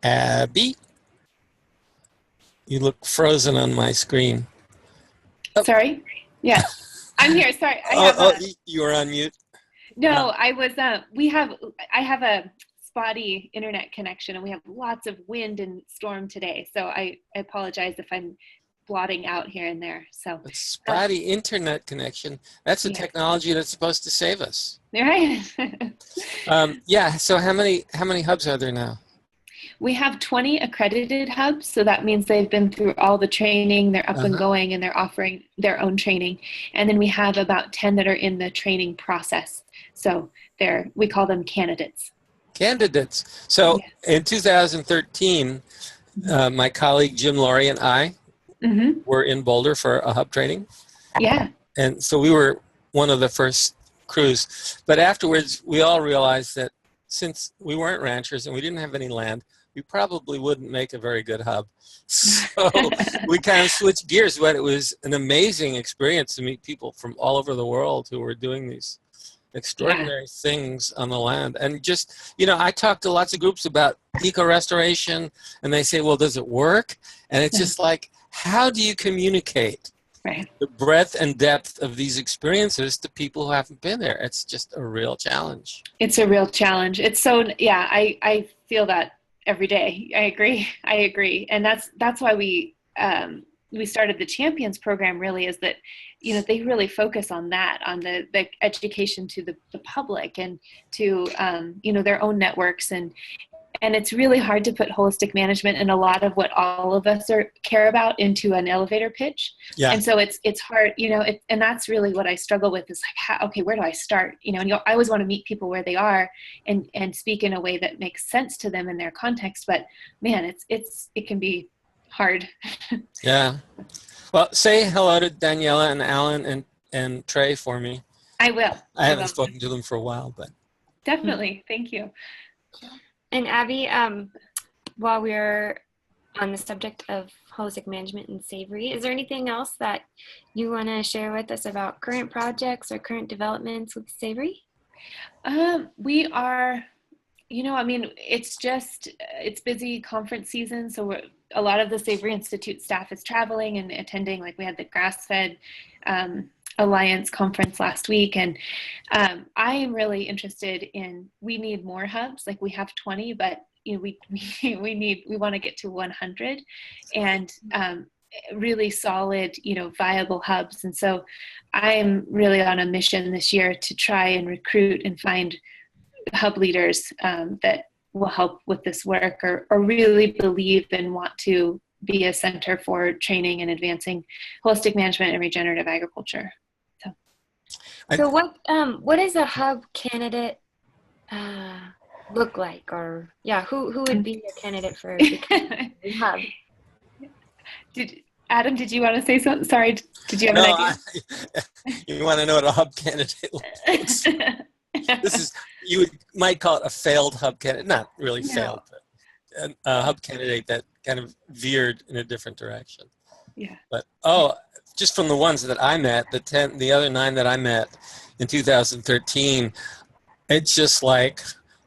Abby, you look frozen on my screen. Sorry? Yes. I'm here. Sorry. You were on mute. No, I was, I have a spotty internet connection and we have lots of wind and storm today. So I apologize if I'm blotting out here and there. So a spotty internet connection. That's a technology that's supposed to save us. Right. So how many hubs are there now? We have 20 accredited hubs, so that means they've been through all the training, they're up and going, and they're offering their own training. And then we have about 10 that are in the training process. So we call them candidates. Candidates. So in 2013, my colleague Jim Laurie and I were in Boulder for a hub training. Yeah. And so we were one of the first crews. But afterwards, we all realized that since we weren't ranchers and we didn't have any land, we probably wouldn't make a very good hub. So we kind of switched gears, but it was an amazing experience to meet people from all over the world who were doing these extraordinary things on the land. And just, I talked to lots of groups about eco-restoration, and they say, well, does it work? And it's just like, how do you communicate the breadth and depth of these experiences to people who haven't been there? It's just a real challenge. It's a real challenge. It's so, I feel that every day. I agree. And that's why we started the Champions program, really, is that, they really focus on that, on the education to the public and to, their own networks. And it's really hard to put holistic management and a lot of what all of us care about into an elevator pitch. Yeah. And so it's hard, and that's really what I struggle with is like, where do I start? And I always want to meet people where they are and speak in a way that makes sense to them in their context. But man, it can be hard. Yeah. Well, say hello to Daniela and Alan and Trey for me. I will. I haven't spoken to them for a while, but. Definitely. Thank you. And Abby, while we're on the subject of holistic management and Savory, is there anything else that you want to share with us about current projects or current developments with Savory? We are, it's busy conference season. So a lot of the Savory Institute staff is traveling and attending, like we had the Grass-Fed Alliance conference last week. And I am really interested we need more hubs. Like we have 20, but we want to get to 100 and really solid, viable hubs. And so I'm really on a mission this year to try and recruit and find hub leaders that will help with this work or really believe and want to be a center for training and advancing holistic management and regenerative agriculture. So what does a hub candidate look like? Or who would be a candidate for a hub? Adam, did you want to say something? Sorry, did you have an idea? You want to know what a hub candidate looks like? You might call it a failed hub candidate. Not really failed, but a hub candidate that kind of veered in a different direction. Yeah. But just from the ones that I met, the other 9 that I met in 2013, it's just like,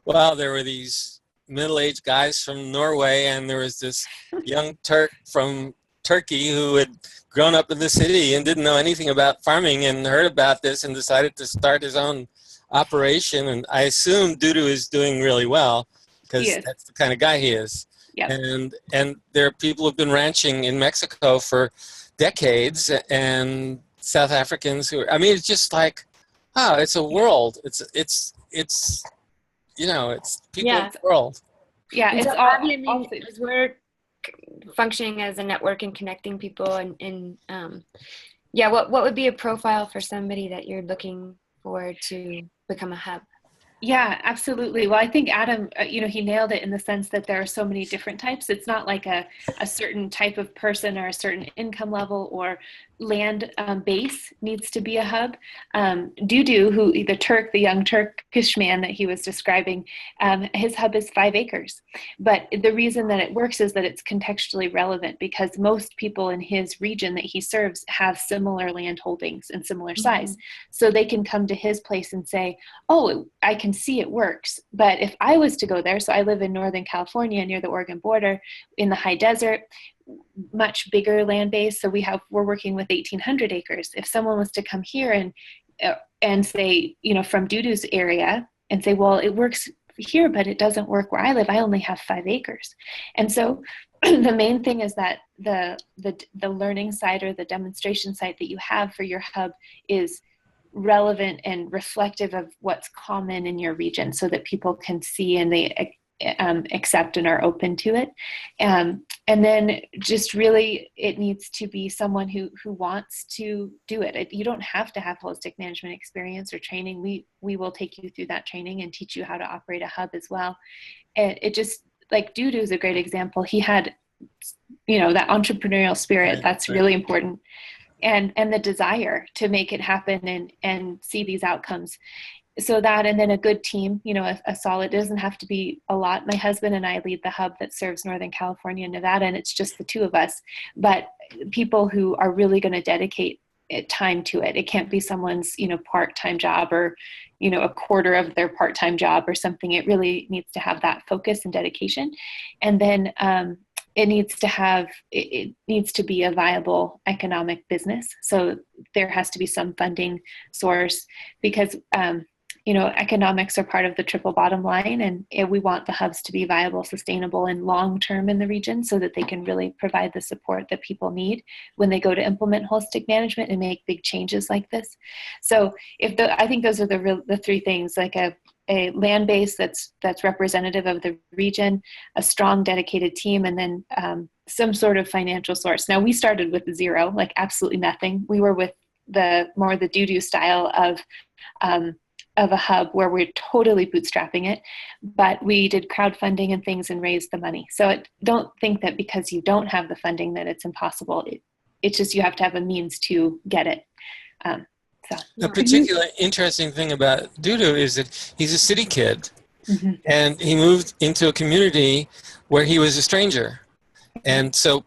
well, there were these middle-aged guys from Norway, and there was this young Turk from Turkey who had grown up in the city and didn't know anything about farming and heard about this and decided to start his own operation. And I assume Dudu is doing really well because that's the kind of guy he is. Yep. And there are people who've been ranching in Mexico for decades, and South Africans who it's just like, it's a world. It's people in the world. Yeah, it's all because we're functioning as a network and connecting people and what would be a profile for somebody that you're looking for to become a hub? Yeah, absolutely. Well, I think Adam, he nailed it in the sense that there are so many different types. It's not like a certain type of person or a certain income level or land base needs to be a hub. Dudu, the young Turkish man that he was describing, his hub is 5 acres. But the reason that it works is that it's contextually relevant because most people in his region that he serves have similar land holdings and similar size. So they can come to his place and say, I can can see it works. But if I was to go there, so I live in Northern California near the Oregon border in the high desert, much bigger land base. So we're working with 1,800 acres. If someone was to come here and say, from Dudu's area and say, well, it works here, but it doesn't work where I live. I only have 5 acres. And so the main thing is that the learning site or the demonstration site that you have for your hub is relevant and reflective of what's common in your region, so that people can see and they accept and are open to it. And then just really, it needs to be someone who wants to do it. You don't have to have holistic management experience or training. We will take you through that training and teach you how to operate a hub as well. And it just, like Dudu is a great example. He had, that entrepreneurial spirit. Right, that's right. really important. And the desire to make it happen and see these outcomes. So that, and then a good team, a solid, it doesn't have to be a lot. My husband and I lead the hub that serves Northern California and Nevada, and it's just the 2 of us, but people who are really going to dedicate time to it. It can't be someone's, part-time job or, a quarter of their part-time job or something. It really needs to have that focus and dedication. And then, it needs to be a viable economic business. So there has to be some funding source, because, economics are part of the triple bottom line, and we want the hubs to be viable, sustainable, and long-term in the region, so that they can really provide the support that people need when they go to implement holistic management and make big changes like this. So I think those are the 3 things, like a land base that's representative of the region, a strong dedicated team, and then some sort of financial source. Now, we started with 0, like absolutely nothing. We were with the Dudu style of a hub where we're totally bootstrapping it, but we did crowdfunding and things and raised the money. So don't think that because you don't have the funding that it's impossible. It's just, you have to have a means to get it. A particularly interesting thing about Dudu is that he's a city kid, Mm-hmm. and he moved into a community where he was a stranger. And so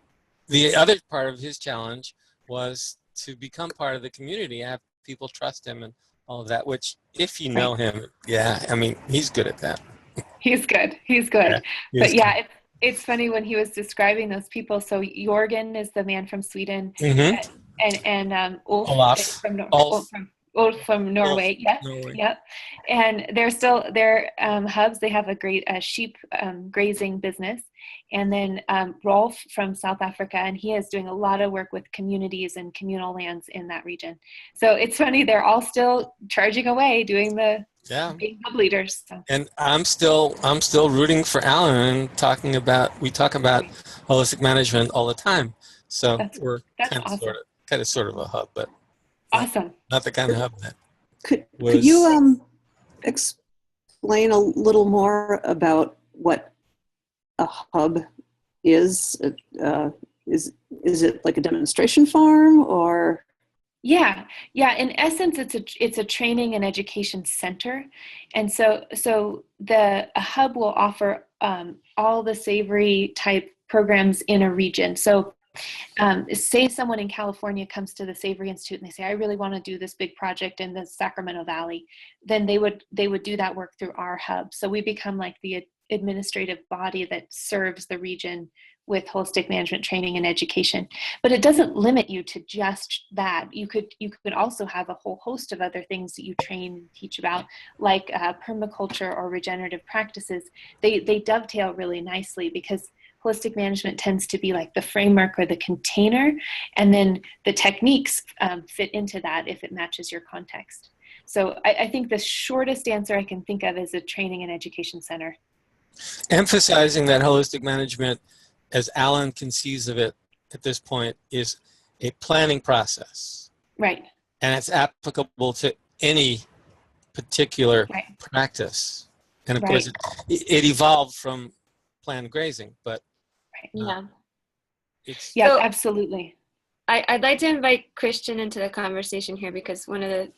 the other part of his challenge was to become part of the community, have people trust him and all of that, which, if you know him, he's good at that. He's good. But yeah, it's funny when he was describing those people. So Jorgen is the man from Sweden, and Ulf is from Norway. Yep. And they're hubs. They have a great sheep grazing business. And then Rolf from South Africa, and he is doing a lot of work with communities and communal lands in that region. So it's funny, they're all still charging away, doing being hub leaders. So. And I'm still rooting for Alan, and we talk about holistic management all the time. So we're kind of sort of a hub, but awesome. Not the kind of hub that could you explain a little more about what a hub is? Is it like a demonstration farm, or? Yeah. In essence, it's a training and education center, and so a hub will offer all the savory type programs in a region. So, say someone in California comes to the Savory Institute and they say, I really want to do this big project in the Sacramento Valley, then they would do that work through our hub. So we become like the administrative body that serves the region with holistic management training and education. But it doesn't limit you to just that. You could also have a whole host of other things that you train and teach about, like permaculture or regenerative practices. They dovetail really nicely, because holistic management tends to be like the framework or the container, and then the techniques fit into that if it matches your context. So I think the shortest answer I can think of is a training and education center. Emphasizing that holistic management, as Alan conceives of it at this point, is a planning process. Right. And it's applicable to any particular practice. And of course, it evolved from planned grazing, but absolutely. I'd like to invite Christian into the conversation here, because one of the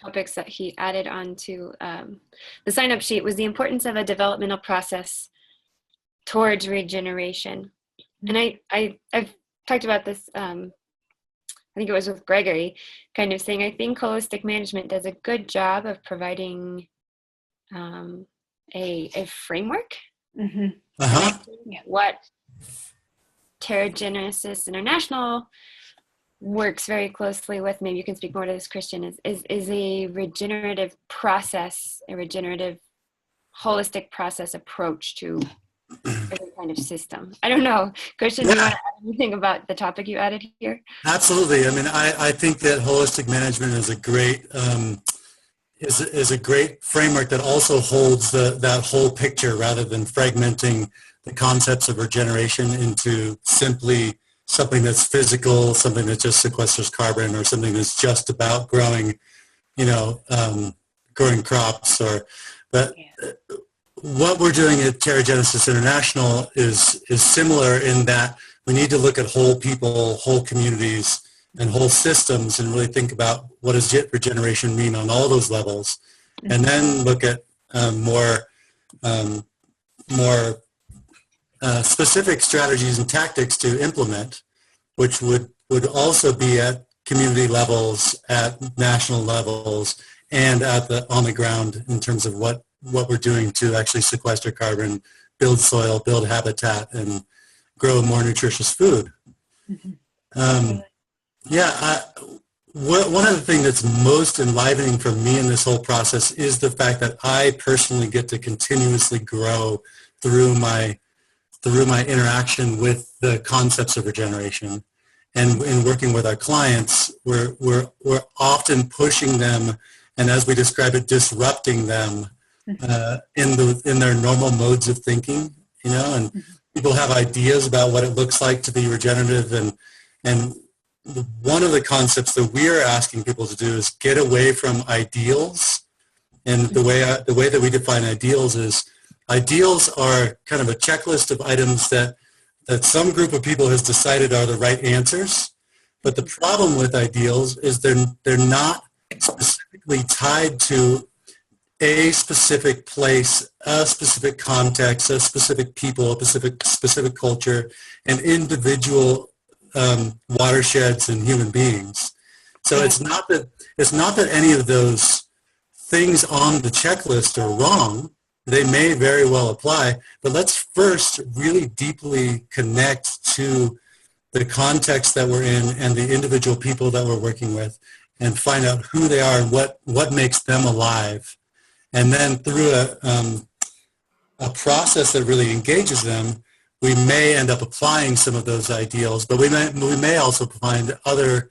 topics that he added onto the sign-up sheet was the importance of a developmental process towards regeneration. And I've talked about this, I think it was with Gregory, kind of saying, I think holistic management does a good job of providing a framework. Mm-hmm. Uh-huh. What Regeneration International works very closely with, maybe you can speak more to this, Christian, is a regenerative process, a regenerative holistic process approach to every kind of system. I don't know, Christian, do you want to add anything about the topic you added here? Absolutely. I mean, I think that holistic management is a great is a great framework that also holds that whole picture rather than fragmenting the concepts of regeneration into simply something that's physical, something that just sequesters carbon, or something that's just about growing, growing crops. But what we're doing at Regenerative International is similar in that we need to look at whole people, whole communities, and whole systems, and really think about what does regeneration mean on all those levels, and then look at more specific strategies and tactics to implement, which would also be at community levels, at national levels, and on the ground in terms of what we're doing to actually sequester carbon, build soil, build habitat, and grow more nutritious food. Mm-hmm. One of the things that's most enlivening for me in this whole process is the fact that I personally get to continuously grow through my interaction with the concepts of regeneration. And in working with our clients, we're often pushing them, and as we describe it, disrupting them in their normal modes of thinking, and people have ideas about what it looks like to be regenerative, and one of the concepts that we're asking people to do is get away from ideals. And the way that we define ideals are kind of a checklist of items that some group of people has decided are the right answers. But the problem with ideals is they're not specifically tied to a specific place, a specific context, a specific people, a specific culture, and individual watersheds and human beings. So it's not that any of those things on the checklist are wrong. They may very well apply, but let's first really deeply connect to the context that we're in and the individual people that we're working with, and find out who they are and what makes them alive. And then through a process that really engages them, we may end up applying some of those ideals, but we may also find other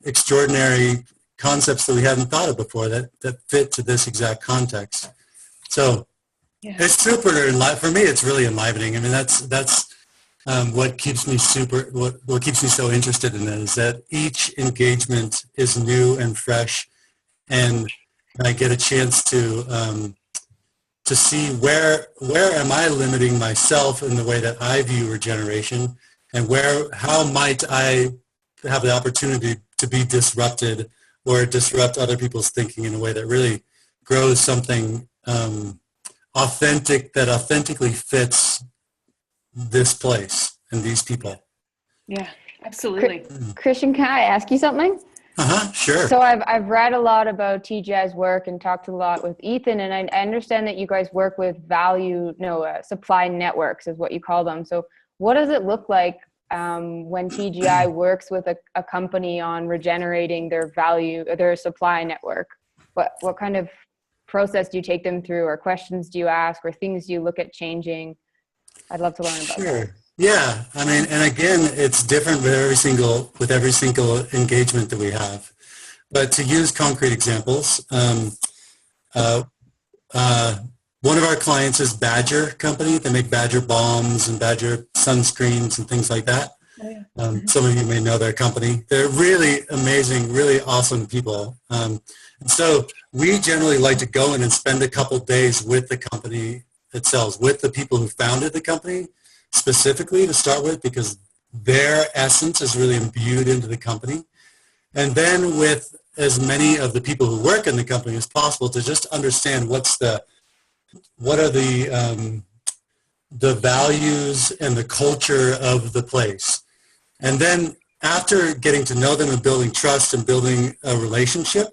extraordinary concepts that we hadn't thought of before that fit to this exact context. So it's super, for me, it's really enlivening. I mean, that's what keeps me what keeps me so interested in it, is that each engagement is new and fresh, and I get a chance to see where am I limiting myself in the way that I view regeneration, and how might I have the opportunity to be disrupted or disrupt other people's thinking in a way that really grows something authentic, that authentically fits this place and these people. Yeah, absolutely. Christian, can I ask you something? Sure. So I've read a lot about TGI's work and talked a lot with Ethan, and I understand that you guys work with supply networks is what you call them. So what does it look like when TGI works with a company on regenerating their supply network? What kind of process do you take them through, or questions do you ask, or things do you look at changing? I'd love to learn about that. Yeah, I mean, and again, it's different with every single engagement that we have. But to use concrete examples, one of our clients is Badger Company. They make Badger bombs and Badger sunscreens and things like that. Some of you may know their company. They're really amazing, really awesome people. So we generally like to go in and spend a couple days with the company itself, with the people who founded the company specifically to start with, because their essence is really imbued into the company. And then with as many of the people who work in the company as possible to just understand what are the values and the culture of the place. And then after getting to know them and building trust and building a relationship,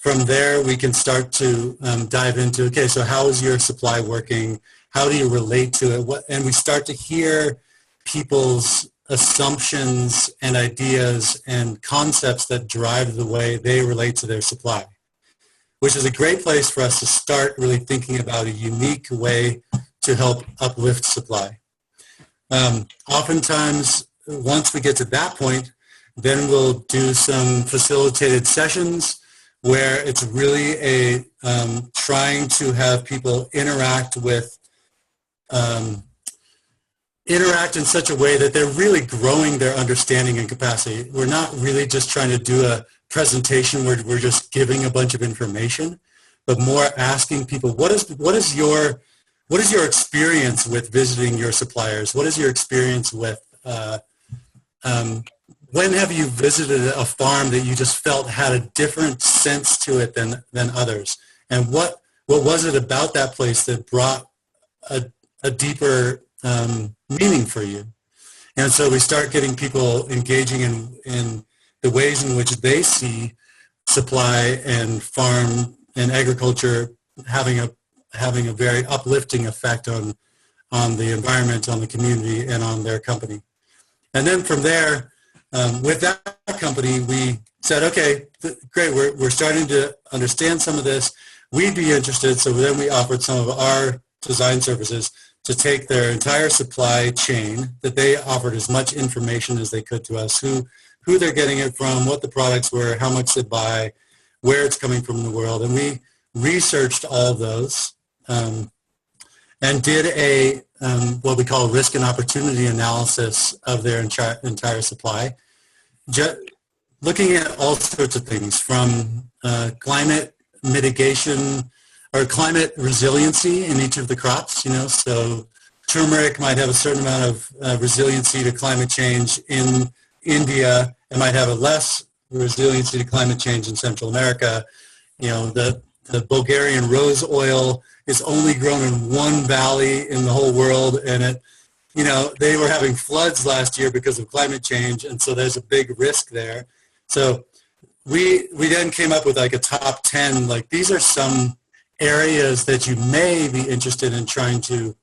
from there, we can start to dive into, okay, so how is your supply working? How do you relate to it? And we start to hear people's assumptions and ideas and concepts that drive the way they relate to their supply, which is a great place for us to start really thinking about a unique way to help uplift supply. Oftentimes, once we get to that point, then we'll do some facilitated sessions where it's really a trying to have people interact in such a way that they're really growing their understanding and capacity. We're not really just trying to do a presentation where we're just giving a bunch of information, but more asking people, what is your experience with visiting your suppliers? What is your experience with, when have you visited a farm that you just felt had a different sense to it than others? And what was it about that place that brought a deeper meaning for you? And so we start getting people engaging in the ways in which they see supply and farm and agriculture having a very uplifting effect on the environment, on the community, and on their company. And then from there, with that company, we said, okay, great, we're starting to understand some of this. We'd be interested, so then we offered some of our design services to take their entire supply chain, that they offered as much information as they could to us, who they're getting it from, what the products were, how much they buy, where it's coming from in the world. And we researched all of those and did a what we call risk and opportunity analysis of their entire supply, looking at all sorts of things from climate mitigation or climate resiliency in each of the crops. So turmeric might have a certain amount of resiliency to climate change in India. It might have a less resiliency to climate change in Central America. The Bulgarian rose oil is only grown in one valley in the whole world, and they were having floods last year because of climate change, and so there's a big risk there. So we then came up with like a top 10, like these are some areas that you may be interested in trying to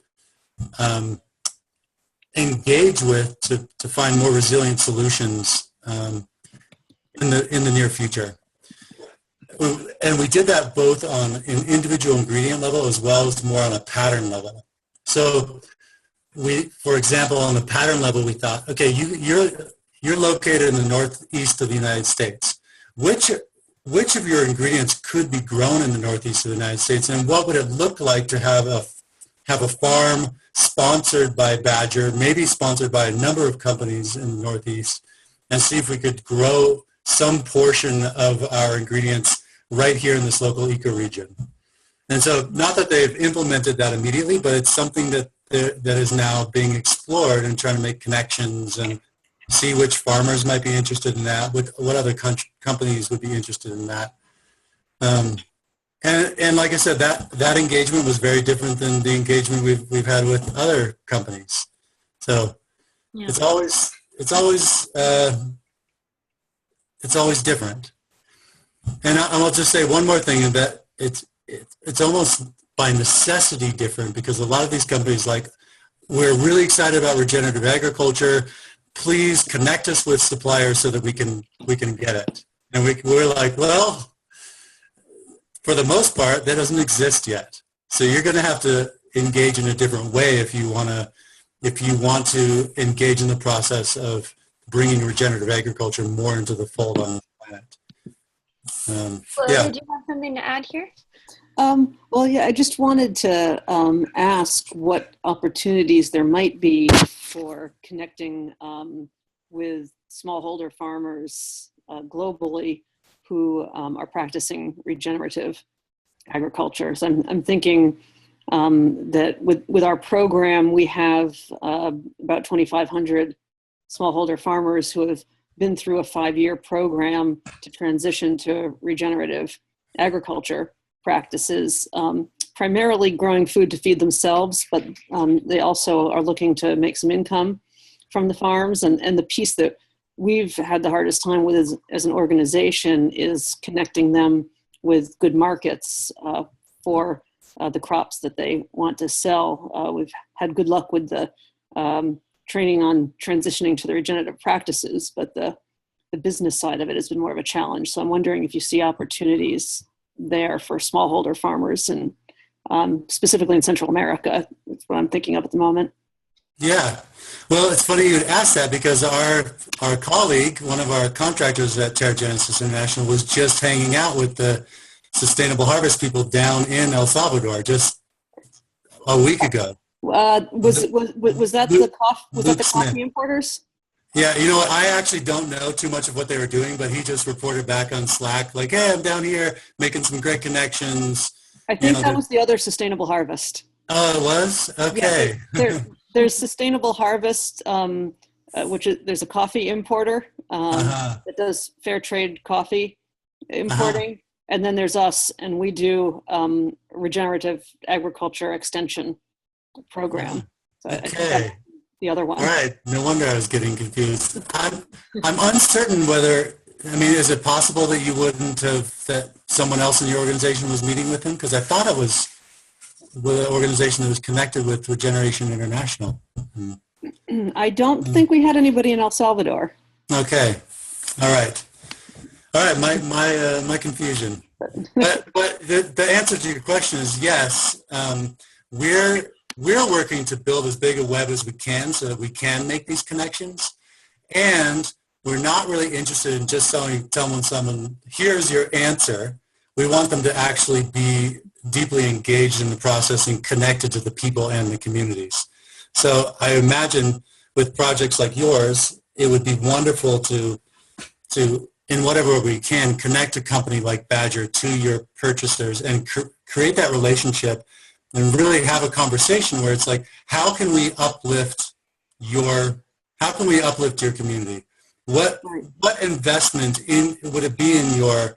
engage with to find more resilient solutions in the near future. And we did that both on an individual ingredient level as well as more on a pattern level. So for example, on the pattern level, we thought, okay, you're located in the northeast of the United States. Which of your ingredients could be grown in the northeast of the United States, and what would it look like to have a farm sponsored by Badger, maybe sponsored by a number of companies in the northeast, and see if we could grow some portion of our ingredients right here in this local ecoregion. And so, not that they've implemented that immediately, but it's something that is now being explored and trying to make connections and see which farmers might be interested in that, what other companies would be interested in that. And like I said, that engagement was very different than the engagement we've had with other companies. So yeah. It's always different. And I'll just say one more thing, in that it's almost by necessity different, because a lot of these companies, like, we're really excited about regenerative agriculture. Please connect us with suppliers so that we can get it. And we're like, well, for the most part, that doesn't exist yet. So you're going to have to engage in a different way if you want to engage in the process of bringing regenerative agriculture more into the fold on the planet. Yeah. Did you have something to add here? Well, yeah, I just wanted to ask what opportunities there might be for connecting with smallholder farmers globally who are practicing regenerative agriculture. So I'm thinking that with our program, we have about 2,500 smallholder farmers who have been through a 5-year program to transition to regenerative agriculture practices, primarily growing food to feed themselves, but they also are looking to make some income from the farms. And the piece that we've had the hardest time with as an organization is connecting them with good markets for the crops that they want to sell. We've had good luck with the training on transitioning to the regenerative practices, but the business side of it has been more of a challenge. So I'm wondering if you see opportunities there for smallholder farmers, and specifically in Central America. That's what I'm thinking of at the moment. Yeah. Well, it's funny you'd ask that, because our colleague, one of our contractors at Genesis International, was just hanging out with the Sustainable Harvest people down in El Salvador just a week ago. Was that the coffee importers? Yeah, you know what? I actually don't know too much of what they were doing, but he just reported back on Slack, like, "Hey, I'm down here making some great connections." I think that was the other Sustainable Harvest. Oh, it was? Okay. Yeah, there's Sustainable Harvest, which is, there's a coffee importer that does fair trade coffee importing. And then there's us, and we do regenerative agriculture extension program. So I think that's the other one. All right. No wonder I was getting confused. I'm uncertain whether, I mean, is it possible that you wouldn't have, that someone else in your organization was meeting with him? Because I thought it was with an organization that was connected with Regeneration International. I don't think we had anybody in El Salvador. Okay. All right. All right, my confusion. But the answer to your question is yes. We're working to build as big a web as we can so that we can make these connections. And we're not really interested in just telling someone, here's your answer. We want them to actually be deeply engaged in the process and connected to the people and the communities. So I imagine with projects like yours, it would be wonderful to in whatever way we can, connect a company like Badger to your purchasers and create that relationship and really have a conversation where it's like, how can we uplift your community? What investment would it be in your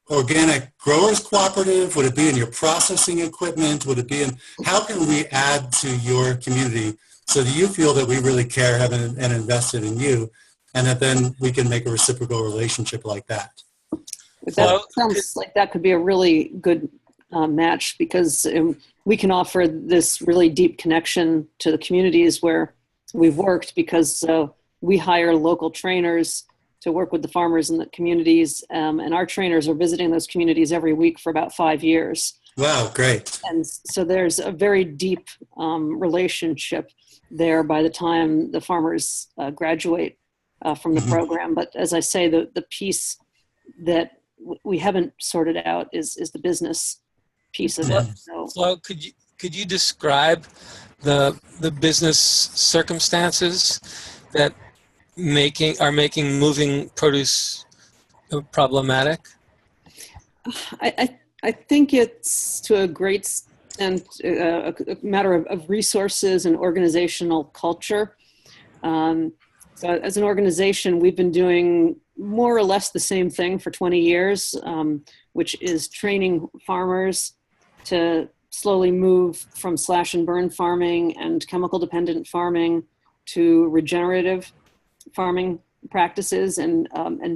organic growers cooperative? Would it be in your processing equipment? Would it be in, how can we add to your community so that you feel that we really care and invested in you, and that then we can make a reciprocal relationship like that? That sounds like that could be a really good match, because we can offer this really deep connection to the communities where we've worked, because we hire local trainers to work with the farmers in the communities, and our trainers are visiting those communities every week for about 5 years. Wow, great. And so there's a very deep relationship there by the time the farmers graduate from the program. But as I say, the piece that we haven't sorted out is the business piece of it. So, Flo, could you describe the business circumstances that are making moving produce problematic? I think it's to a great extent a matter of resources and organizational culture. So as an organization, we've been doing more or less the same thing for 20 years, which is training farmers to slowly move from slash and burn farming and chemical dependent farming to regenerative farming practices, and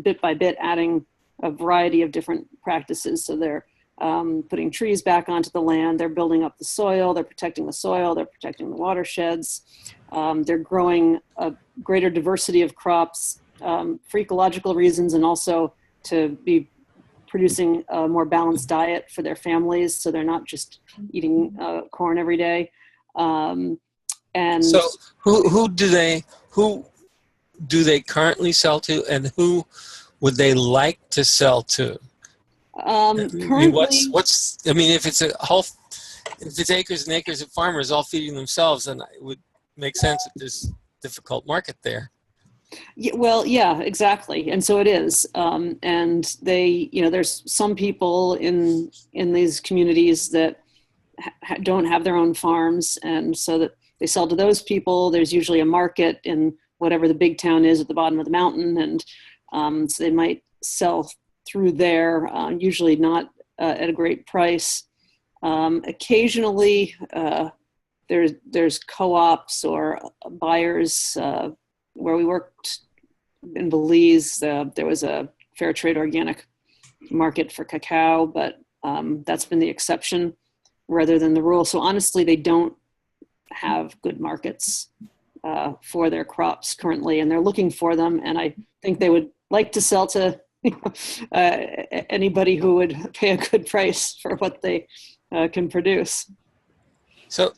bit by bit adding a variety of different practices. So they're putting trees back onto the land, they're building up the soil, they're protecting the soil, they're protecting the watersheds, they're growing a greater diversity of crops for ecological reasons, and also to be producing a more balanced diet for their families, so they're not just eating corn every day. And so who do they currently sell to, and who would they like to sell to? Currently, if it's acres and acres of farmers all feeding themselves, then it would make sense that there's a difficult market there. Yeah, exactly. And so it is. And there's some people in these communities that don't have their own farms, and so that they sell to those people. There's usually a market in whatever the big town is at the bottom of the mountain, and so they might sell through there, usually not at a great price. Occasionally, there's co-ops or buyers. Where we worked in Belize, there was a fair trade organic market for cacao, but that's been the exception rather than the rule. So honestly, they don't have good markets for their crops currently, and they're looking for them. And I think they would like to sell to anybody who would pay a good price for what they can produce. So,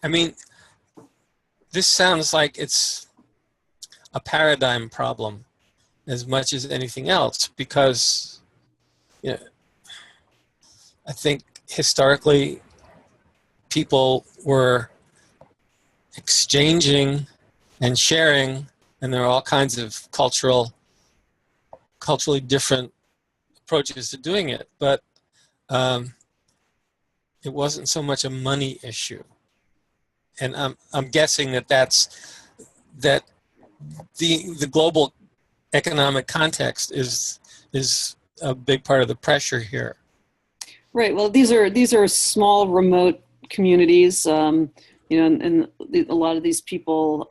I mean, this sounds like it's a paradigm problem as much as anything else, because, you know, I think historically people were exchanging and sharing, and there are all kinds of culturally different approaches to doing it, but it wasn't so much a money issue. And I'm guessing that the global economic context is a big part of the pressure here. Right. Well, these are small, remote communities. And a lot of these people,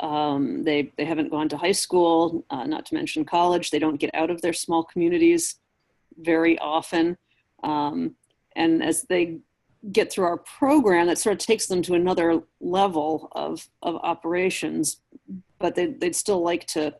they haven't gone to high school, not to mention college. They don't get out of their small communities very often. And as they get through our program, that sort of takes them to another level of operations, but they'd still like to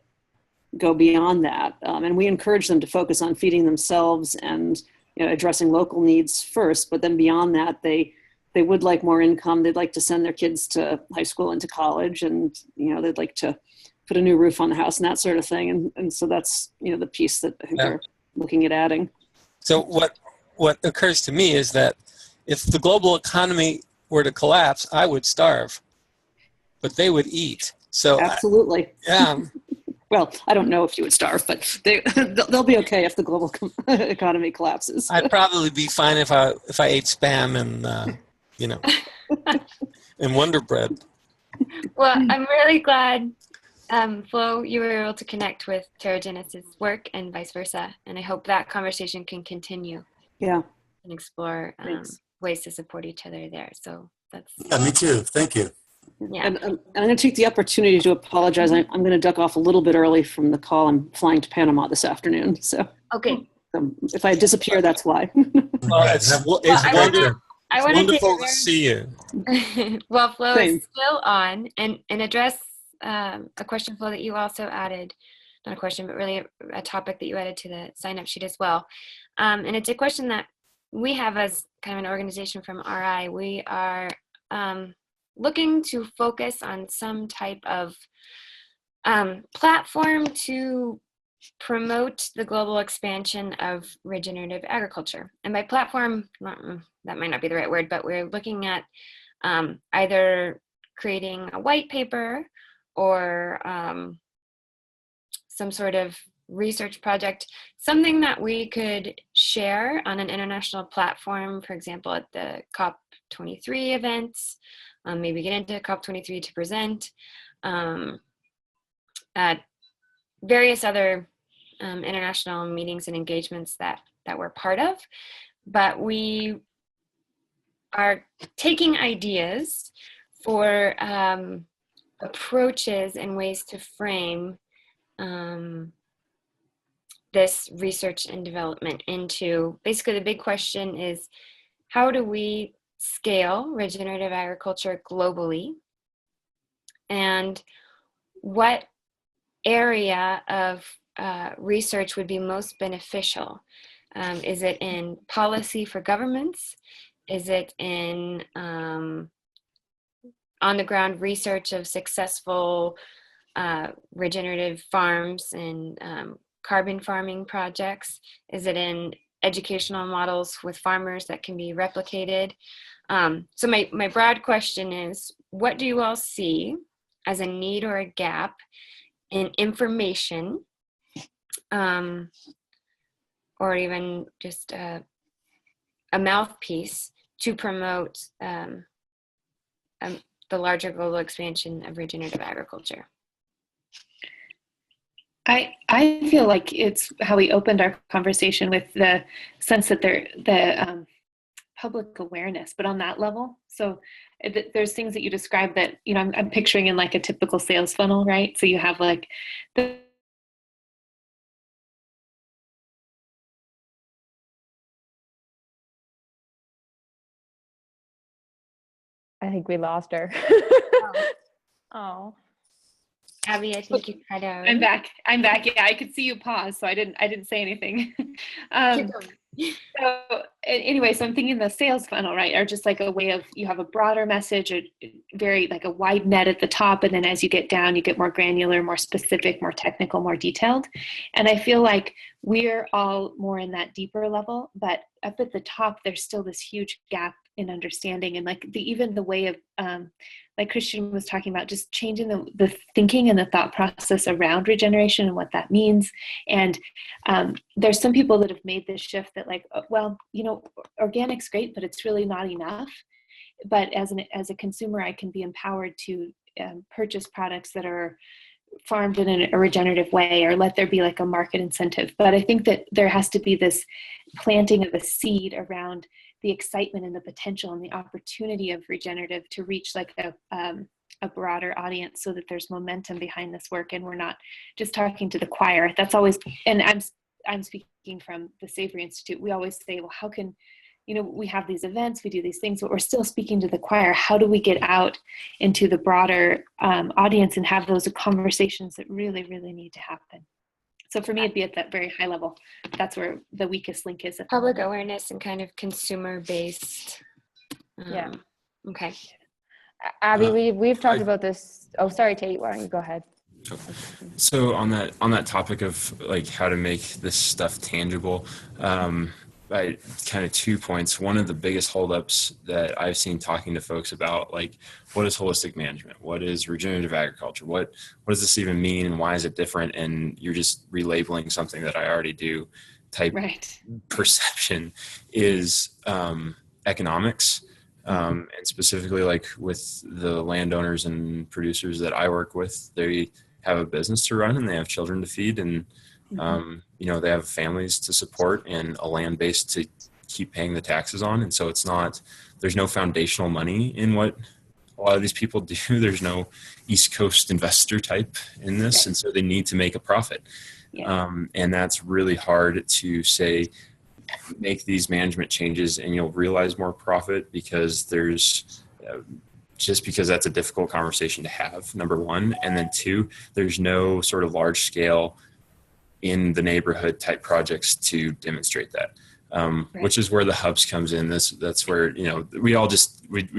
go beyond that. And we encourage them to focus on feeding themselves and addressing local needs first, but then beyond that, they would like more income. They'd like to send their kids to high school and to college, and they'd like to put a new roof on the house and that sort of thing. And so that's the piece that I think they're looking at adding. So what occurs to me is that if the global economy were to collapse, I would starve, but they would eat. So absolutely. Yeah. Well, I don't know if you would starve, but they'll be okay if the global economy collapses. I'd probably be fine if I ate Spam and and Wonder Bread. Well, I'm really glad, Flo, you were able to connect with Terragenesis' work and vice versa, and I hope that conversation can continue. Yeah. And explore ways to support each other there. So that's... Yeah, me too. Thank you. Yeah. And I'm going to take the opportunity to apologize. I'm going to duck off a little bit early from the call. I'm flying to Panama this afternoon. So okay. If I disappear, that's why. Well, it's wonderful to see you. Well, Flo Same. is still on and address a question, Flo, that you also added, not a question, but really a topic that you added to the sign-up sheet as well. And it's a question that we have as kind of an organization from RI. We are looking to focus on some type of platform to promote the global expansion of regenerative agriculture. And by platform, that might not be the right word, but we're looking at either creating a white paper or some sort of research project, something that we could share on an international platform, for example, at the COP23 events, maybe get into COP23 to present, at various other international meetings and engagements that we're part of. But we are taking ideas for approaches and ways to frame this research and development into, basically the big question is, how do we scale regenerative agriculture globally? And what area of research would be most beneficial? Is it in policy for governments? Is it in on-the-ground research of successful regenerative farms and carbon farming projects? Is it in educational models with farmers that can be replicated? So my broad question is, what do you all see as a need or a gap in information, or even just a mouthpiece to promote the larger global expansion of regenerative agriculture? I feel like it's how we opened our conversation, with the sense that the public awareness, but on that level. So there's things that you described that, I'm picturing in like a typical sales funnel, right? So you have like the I think we lost her. Oh. Abby, I think you cut out. I'm back. Yeah, I could see you pause, so I didn't say anything. Keep going. So anyway, so I'm thinking the sales funnel, right, are just like a way of, you have a broader message, a very like a wide net at the top, and then as you get down, you get more granular, more specific, more technical, more detailed. And I feel like we're all more in that deeper level, but up at the top, there's still this huge gap in understanding, and like even the way of like Christian was talking about, just changing the thinking and the thought process around regeneration and what that means. And there's some people that have made this shift that like, well, you know, organic's great, but it's really not enough. But as a consumer, I can be empowered to purchase products that are farmed in a regenerative way, or let there be like a market incentive. But I think that there has to be this planting of a seed around the excitement and the potential and the opportunity of regenerative to reach like a broader audience, so that there's momentum behind this work, and we're not just talking to the choir. That's always, and I'm speaking from the Savory Institute. We always say, well, how can, you know, we have these events, we do these things, but we're still speaking to the choir. How do we get out into the broader audience and have those conversations that really, really need to happen? So for me, it'd be at that very high level. That's where the weakest link is. Public awareness and kind of consumer-based. Yeah. Okay. Abby, we've talked about this. Oh, sorry, Tate. Why don't you go ahead? So on that topic of like how to make this stuff tangible, I kind of 2 points. One of the biggest holdups that I've seen talking to folks about, like, what is holistic management? What is regenerative agriculture? What does this even mean, and why is it different? And you're just relabeling something that I already do type perception is economics. And specifically, like with the landowners and producers that I work with, they have a business to run and they have children to feed, and you know, they have families to support and a land base to keep paying the taxes on. And so there's no foundational money in what a lot of these people do. There's no East Coast investor type in this. And so they need to make a profit. And that's really hard to say, make these management changes and you'll realize more profit, because because that's a difficult conversation to have, number one. And then two, there's no sort of large scale in the neighborhood type projects to demonstrate that, which is where the hubs comes in. That's where, you know, we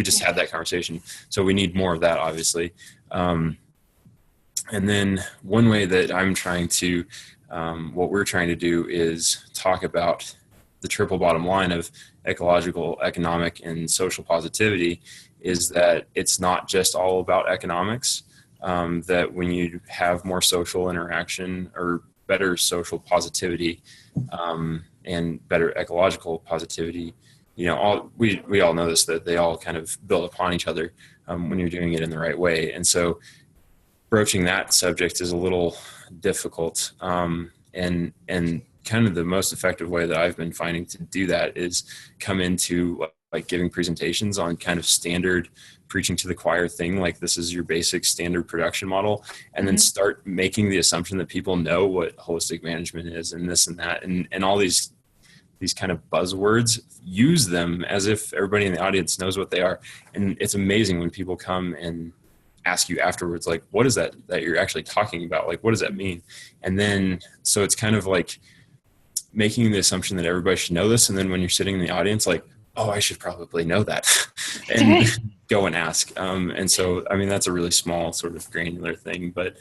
just had that conversation. So we need more of that, obviously. And then one way that I'm trying to, what we're trying to do is talk about the triple bottom line of ecological, economic, and social positivity, is that it's not just all about economics, that when you have more social interaction or better social positivity and better ecological positivity, you know, we all know this, that they all kind of build upon each other when you're doing it in the right way. And so broaching that subject is a little difficult, and kind of the most effective way that I've been finding to do that is come into like giving presentations on kind of standard preaching to the choir thing, like this is your basic standard production model, and then start making the assumption that people know what holistic management is and this and that, and all these kind of buzzwords, use them as if everybody in the audience knows what they are. And it's amazing when people come and ask you afterwards, like, what is that you're actually talking about? Like, what does that mean? And then, so it's kind of like making the assumption that everybody should know this. And then when you're sitting in the audience, like, oh, I should probably know that, and go and ask. And so, I mean, that's a really small sort of granular thing, but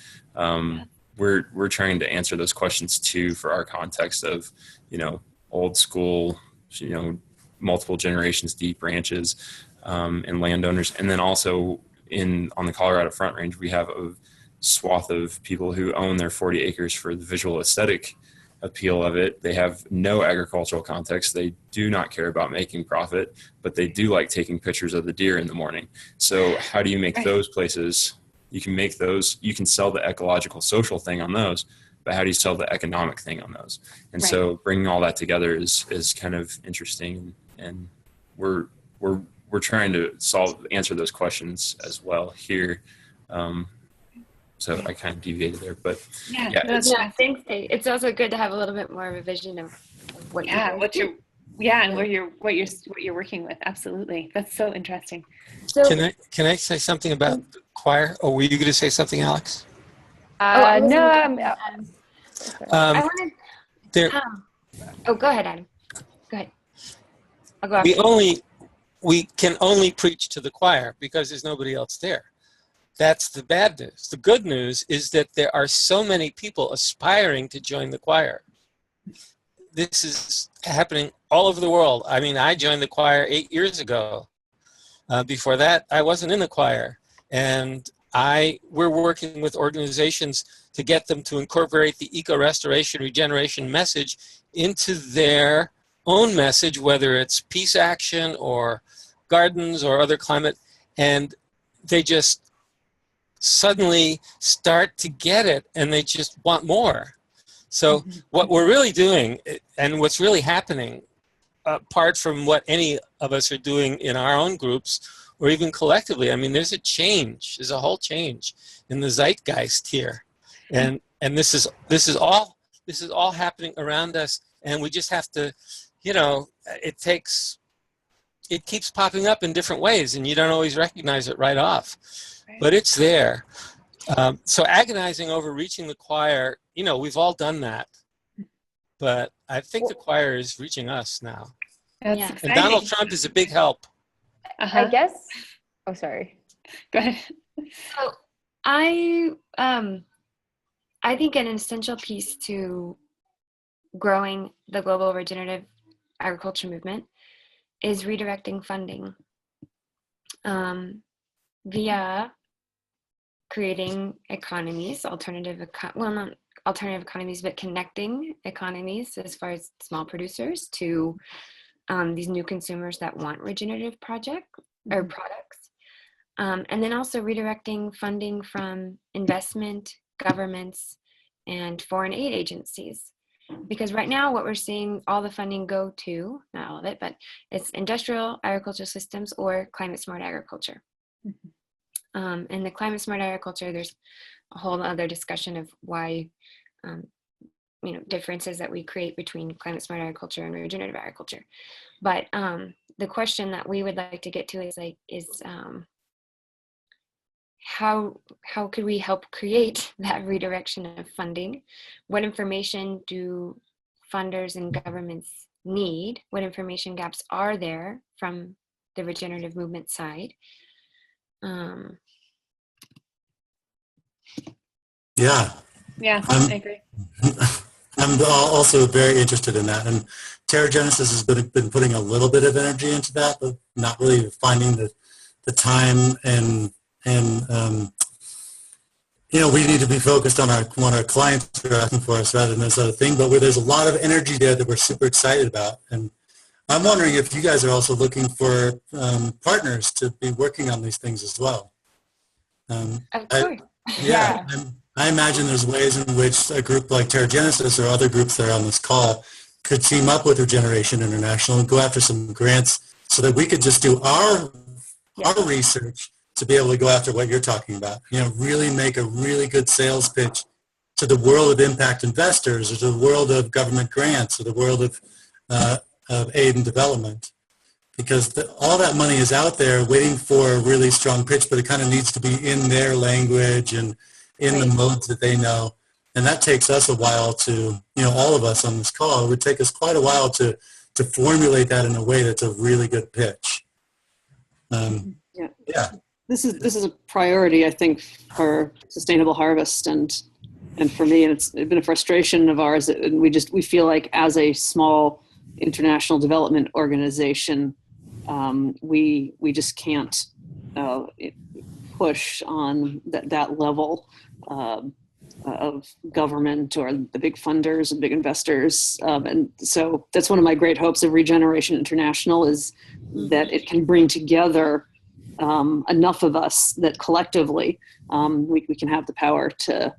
we're trying to answer those questions too, for our context of, you know, old school, you know, multiple generations deep ranches, and landowners. And then also on the Colorado Front Range, we have a swath of people who own their 40 acres for the visual aesthetic appeal of it. They have no agricultural context. They do not care about making profit, but they do like taking pictures of the deer in the morning. So how do you make those places? You can sell the ecological social thing on those, but how do you sell the economic thing on those? And so bringing all that together is kind of interesting, and we're trying to answer those questions as well here. So I kind of deviated there, but thanks. It's also good to have a little bit more of a vision of what Yeah, and what you're working with. Absolutely. That's so interesting. So, Can I say something about the choir? Or were you going to say something, Alex? I was No, I Um, wanted. there, Oh, go ahead, Adam. Go ahead. I'll go after you. we can only preach to the choir because there's nobody else there. That's the bad news. The good news is that there are so many people aspiring to join the choir. This is happening all over the world. I mean, I joined the choir 8 years ago. Before that, I wasn't in the choir. And we're working with organizations to get them to incorporate the eco-restoration, regeneration message into their own message, whether it's peace action or gardens or other climate. And they just suddenly start to get it, and they just want more. So what we're really doing, and what's really happening, apart from what any of us are doing in our own groups or even collectively, I mean, there's a whole change in the zeitgeist here, and this is all happening around us, and we just have to, it keeps popping up in different ways, and you don't always recognize it right off, but it's there. So agonizing over reaching the choir, we've all done that, but I think the choir is reaching us now. That's Yeah. exciting. And Donald Trump is a big help. I guess. Oh, sorry. Go ahead. So I think an essential piece to growing the global regenerative agriculture movement is redirecting funding via creating economies, not alternative economies, but connecting economies as far as small producers to these new consumers that want regenerative project or products. And then also redirecting funding from investment, governments, and foreign aid agencies. Because right now what we're seeing all the funding go to, not all of it, but it's industrial agricultural systems or climate smart agriculture. And the climate smart agriculture, there's a whole other discussion of why, differences that we create between climate smart agriculture and regenerative agriculture. But the question that we would like to get to is how could we help create that redirection of funding? What information do funders and governments need? What information gaps are there from the regenerative movement side? Yeah. Yeah, I agree. I'm also very interested in that. And Terragenesis has been putting a little bit of energy into that, but not really finding the time and we need to be focused on what our clients are asking for us rather than this other thing. But where there's a lot of energy there that we're super excited about. And I'm wondering if you guys are also looking for partners to be working on these things as well. Of course. I imagine there's ways in which a group like Terragenesis or other groups that are on this call could team up with Regeneration International and go after some grants so that we could just do our research to be able to go after what you're talking about. Really make a really good sales pitch to the world of impact investors or to the world of government grants or the world of aid and development. Because all that money is out there waiting for a really strong pitch, but it kind of needs to be in their language and in the modes that they know. And that takes us a while to, all of us on this call, it would take us quite a while to formulate that in a way that's a really good pitch. This is a priority, I think, for sustainable harvest and for me, and it's been a frustration of ours. And we feel like as a small international development organization, we just can't push on that level of government or the big funders and big investors. And so that's one of my great hopes of Regeneration International is that it can bring together enough of us that collectively we can have the power to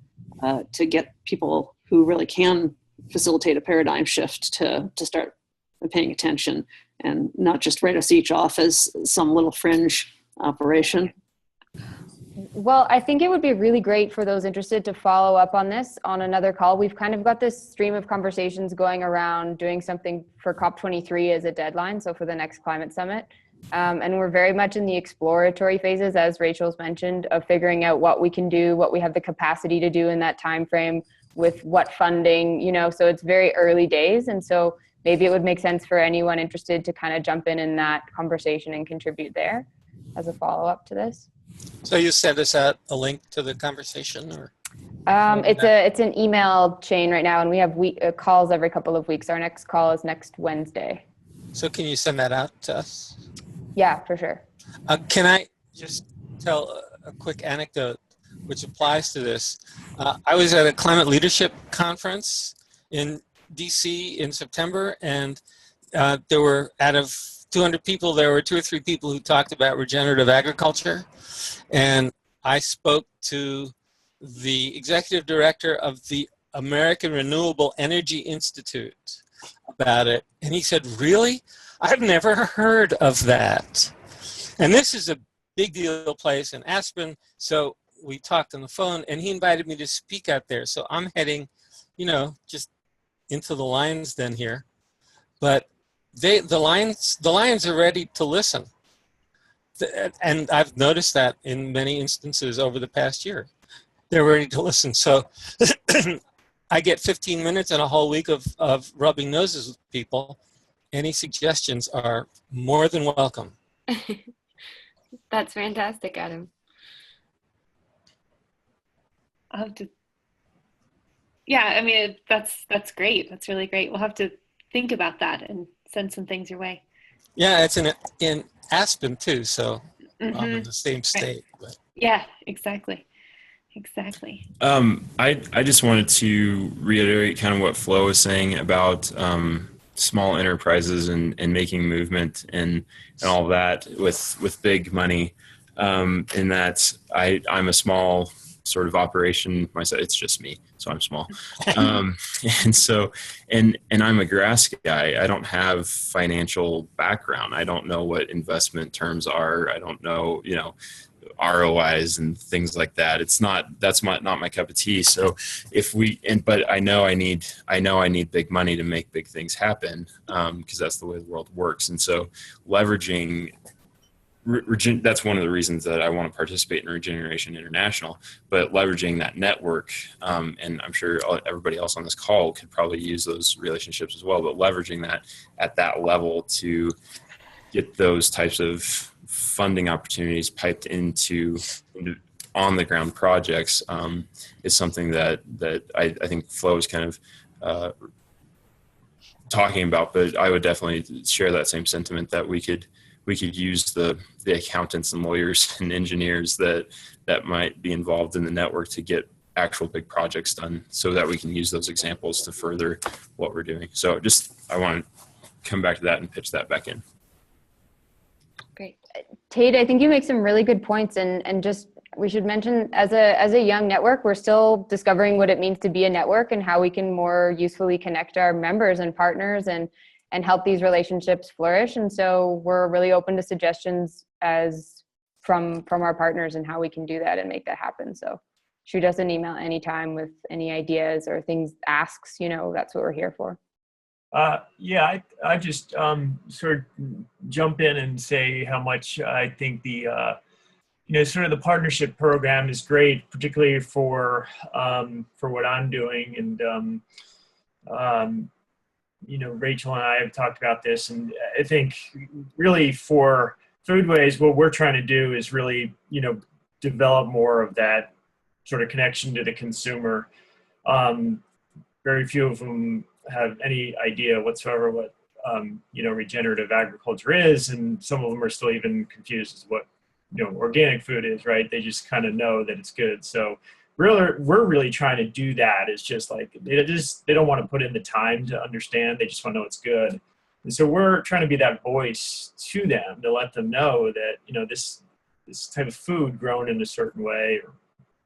get people who really can facilitate a paradigm shift to start paying attention and not just write us each off as some little fringe operation. Well, I think it would be really great for those interested to follow up on this on another call. We've kind of got this stream of conversations going around doing something for COP23 as a deadline, so for the next climate summit. And we're very much in the exploratory phases, as Rachel's mentioned, of figuring out what we can do, what we have the capacity to do in that time frame with what funding, you know, so it's very early days. And so maybe it would make sense for anyone interested to kind of jump in that conversation and contribute there as a follow-up to this. So you send us out a link to the conversation, or? It's an email chain right now, and we have calls every couple of weeks. Our next call is next Wednesday. So can you send that out to us? Yeah, for sure. Can I just tell a quick anecdote which applies to this? I was at a climate leadership conference in DC in September, and there were, out of 200 people, there were 2 or 3 people who talked about regenerative agriculture. And I spoke to the executive director of the American Renewable Energy Institute about it. And he said, really? I've never heard of that. And this is a big deal place in Aspen. So we talked on the phone, and he invited me to speak out there. So I'm heading, you know, just into the lion's den here. But the lions are ready to listen. And I've noticed that in many instances over the past year. They're ready to listen. So I get 15 minutes and a whole week of rubbing noses with people. Any suggestions are more than welcome. That's fantastic, Adam. I'll have to, yeah, I mean, that's great. That's really great. We'll have to think about that and send some things your way. Yeah, it's in Aspen too, so I'm in the same state. But. Yeah, exactly. Exactly. I just wanted to reiterate kind of what Flo was saying about small enterprises and making movement and all that with big money. In that I'm a small sort of operation myself. It's just me, so I'm small. And so, and I'm a grass guy. I don't have financial background. I don't know what investment terms are. I don't know, you know, ROIs and things like that. That's not my cup of tea. So but I know I need big money to make big things happen, because that's the way the world works. And so leveraging, that's one of the reasons that I want to participate in Regeneration International, but leveraging that network, and I'm sure everybody else on this call could probably use those relationships as well, but leveraging that at that level to get those types of funding opportunities piped into on the ground projects is something that I think Flo is kind of talking about, but I would definitely share that same sentiment that we could use the accountants and lawyers and engineers that might be involved in the network to get actual big projects done, so that we can use those examples to further what we're doing. So I want to come back to that and pitch that back in. Great. Tate, I think you make some really good points, and just we should mention, as a young network, we're still discovering what it means to be a network and how we can more usefully connect our members and partners and help these relationships flourish. And so we're really open to suggestions from our partners and how we can do that and make that happen. So shoot us an email anytime with any ideas or things, asks, you know, that's what we're here for. Yeah, I just sort of jump in and say how much I think the sort of the partnership program is great, particularly for what I'm doing. And Rachel and I have talked about this, and I think really for Foodways, what we're trying to do is really develop more of that sort of connection to the consumer. Very few of them have any idea whatsoever what regenerative agriculture is, and some of them are still even confused as to what organic food is, right? They just kind of know that it's good. So we're really trying to do that. It's just like they don't want to put in the time to understand. They just want to know it's good. And so we're trying to be that voice to them to let them know that this type of food grown in a certain way or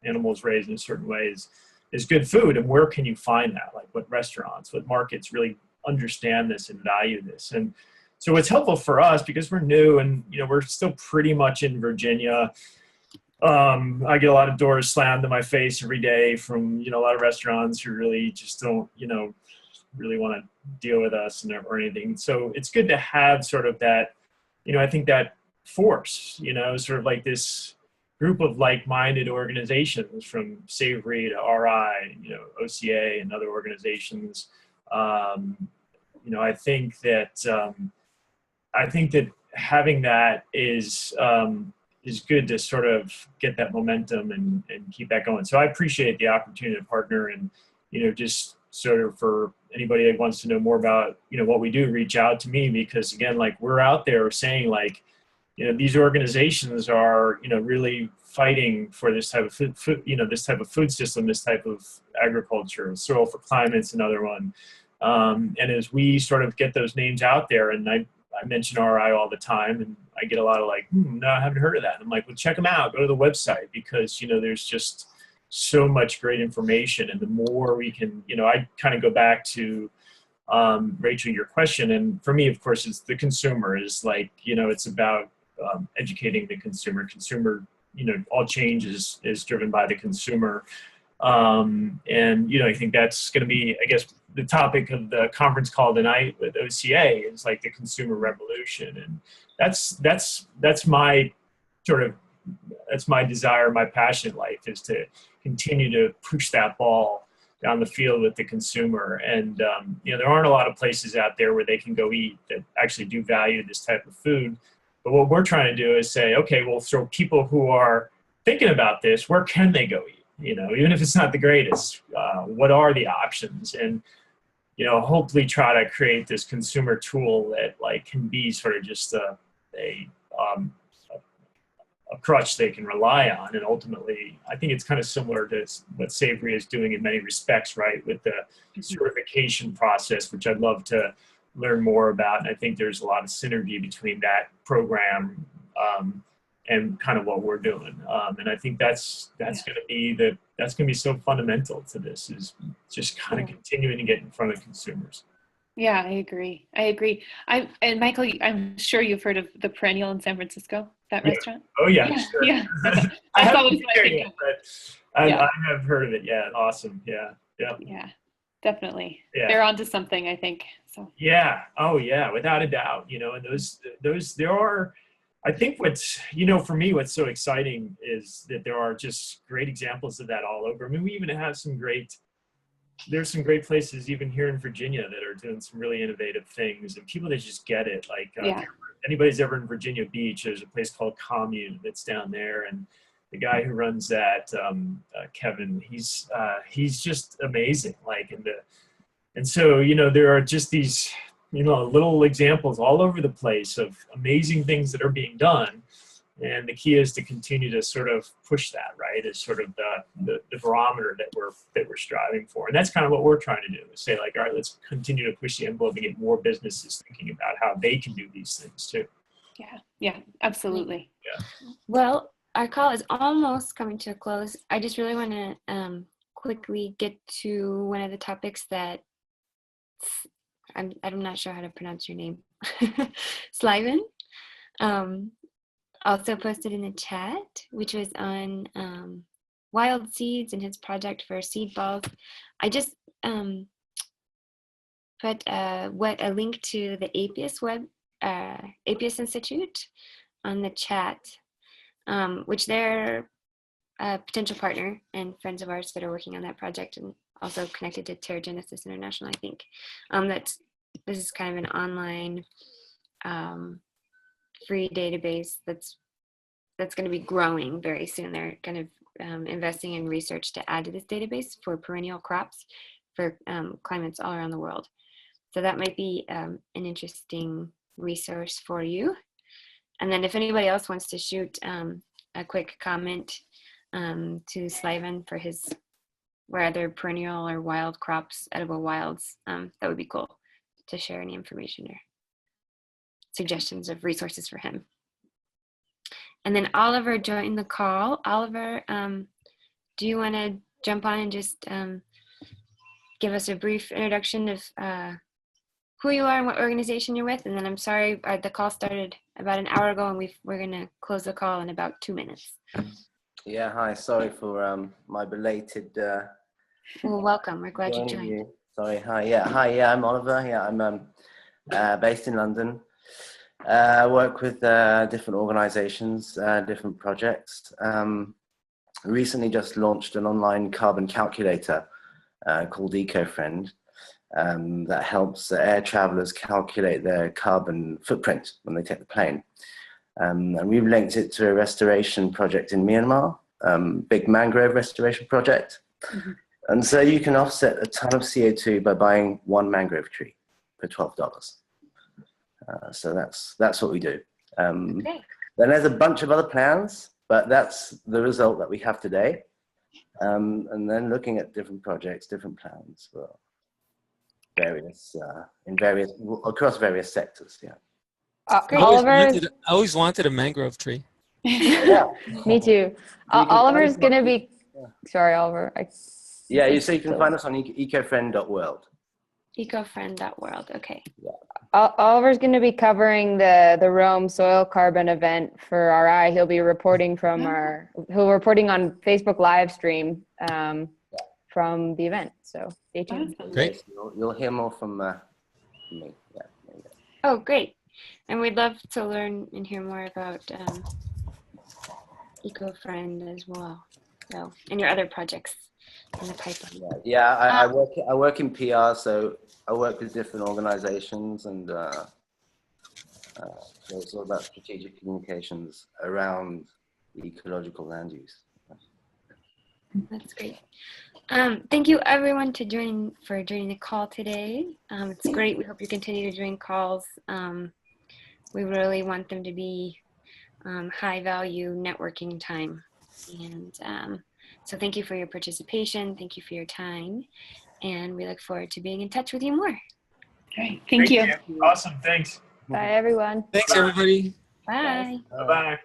animals raised in a certain way is good food. And where can you find that? Like what restaurants, what markets really understand this and value this? And so it's helpful for us because we're new and we're still pretty much in Virginia. I get a lot of doors slammed in my face every day from, a lot of restaurants who really just don't, really want to deal with us or anything. So it's good to have sort of that, I think that force, sort of like this group of like-minded organizations from Savory to RI, OCA and other organizations. I think that having that is good to sort of get that momentum and keep that going. So I appreciate the opportunity to partner and, just sort of for anybody that wants to know more about, what we do, reach out to me, because again, like we're out there saying like, these organizations are, really fighting for this type of food, this type of food system, this type of agriculture. Soil for Climate's another one. And as we sort of get those names out there, and I mention RI all the time, and I get a lot of like, no, I haven't heard of that. And I'm like, well, check them out. Go to the website, because, there's just so much great information. And the more we can, I kind of go back to, Rachel, your question. And for me, of course, it's the consumer is like, it's about educating the consumer. All change is driven by the consumer. And, I think that's going to be, I guess, the topic of the conference call tonight with OCA is like the consumer revolution. And that's my sort of, that's my desire, my passion in life is to continue to push that ball down the field with the consumer. And, there aren't a lot of places out there where they can go eat that actually do value this type of food. But what we're trying to do is say, okay, well, so people who are thinking about this, where can they go eat? Even if it's not the greatest, what are the options? And, hopefully try to create this consumer tool that like can be sort of just a crutch they can rely on. And ultimately, I think it's kind of similar to what Savory is doing in many respects, right? With the certification process, which I'd love to learn more about. And I think there's a lot of synergy between that program and kind of what we're doing. And I think that's going to be so fundamental to this, is just kind of continuing to get in front of consumers. Yeah, I agree. And Michael, I'm sure you've heard of the Perennial in San Francisco, that restaurant. Oh yeah, sure. Yeah. I That's haven't always been what I there think yet, of. but Yeah. I have heard of it. Yeah, awesome. Yeah. Yeah, definitely. Yeah. They're onto something, I think. So. Yeah. Oh yeah, without a doubt. And those there are. I think what's for me, what's so exciting is that there are just great examples of that all over. I mean, we even have there's some great places even here in Virginia that are doing some really innovative things, and people that just get it. Like if anybody's ever in Virginia Beach, there's a place called Commune that's down there, and the guy who runs that, Kevin, he's just amazing. Like and so there are just these little examples all over the place of amazing things that are being done. And the key is to continue to sort of push that, right? Is sort of the barometer that we're striving for. And that's kind of what we're trying to do, is say like, all right, let's continue to push the envelope and get more businesses thinking about how they can do these things too. Yeah, absolutely. Yeah. Well, our call is almost coming to a close. I just really want to quickly get to one of the topics that I'm not sure how to pronounce your name. Slyvan. Also posted in the chat, which was on wild seeds and his project for seed balls. I just put a link to the Apius Institute on the chat, which they're a potential partner and friends of ours that are working on that project, and also connected to Terragenesis International, I think. This is kind of an online free database that's going to be growing very soon. They're kind of investing in research to add to this database for perennial crops for climates all around the world. So that might be an interesting resource for you. And then if anybody else wants to shoot a quick comment to Slyvan for his whether perennial or wild crops, edible wilds, that would be cool to share any information or suggestions of resources for him. And then Oliver joined the call. Oliver, do you want to jump on and just give us a brief introduction of who you are and what organization you're with? And then I'm sorry, the call started about an hour ago and we're going to close the call in about 2 minutes. Yeah, hi. Sorry for my belated Well, welcome. We're glad you joining joined. you. Sorry. Hi. Yeah. I'm Oliver. Yeah, I'm based in London. I work with different organisations, different projects. Recently, just launched an online carbon calculator called EcoFriend that helps air travellers calculate their carbon footprint when they take the plane. And we've linked it to a restoration project in Myanmar, big mangrove restoration project. Mm-hmm. And so you can offset a ton of CO2 by buying one mangrove tree for $12. So that's what we do. Okay. Then there's a bunch of other plans, but that's the result that we have today. And then looking at different projects, different plans for across various sectors. Yeah. Great. Oliver, I always wanted a mangrove tree. Yeah. me too. can Oliver's find us gonna on- be. Sorry, Oliver. Yeah, you can find us on ecofriend.world. Ecofriend.world. Okay. Oliver's going to be covering the Rome soil carbon event for RI. He'll be reporting from reporting on Facebook live stream from the event. So stay tuned. Awesome. Great. You'll hear more from me. Yeah. There you go. Oh, great. And we'd love to learn and hear more about EcoFriend as well. So, and your other projects in the pipeline. Yeah. I work in PR, so I work with different organizations, and so it's all about strategic communications around ecological land use. That's great. Thank you everyone for joining the call today. It's great. We hope you continue to join calls. We really want them to be high value networking time. And so thank you for your participation. Thank you for your time. And we look forward to being in touch with you more. Great. Thank you. Awesome. Thanks. Bye, everyone. Thanks, everybody. Bye. Bye-bye.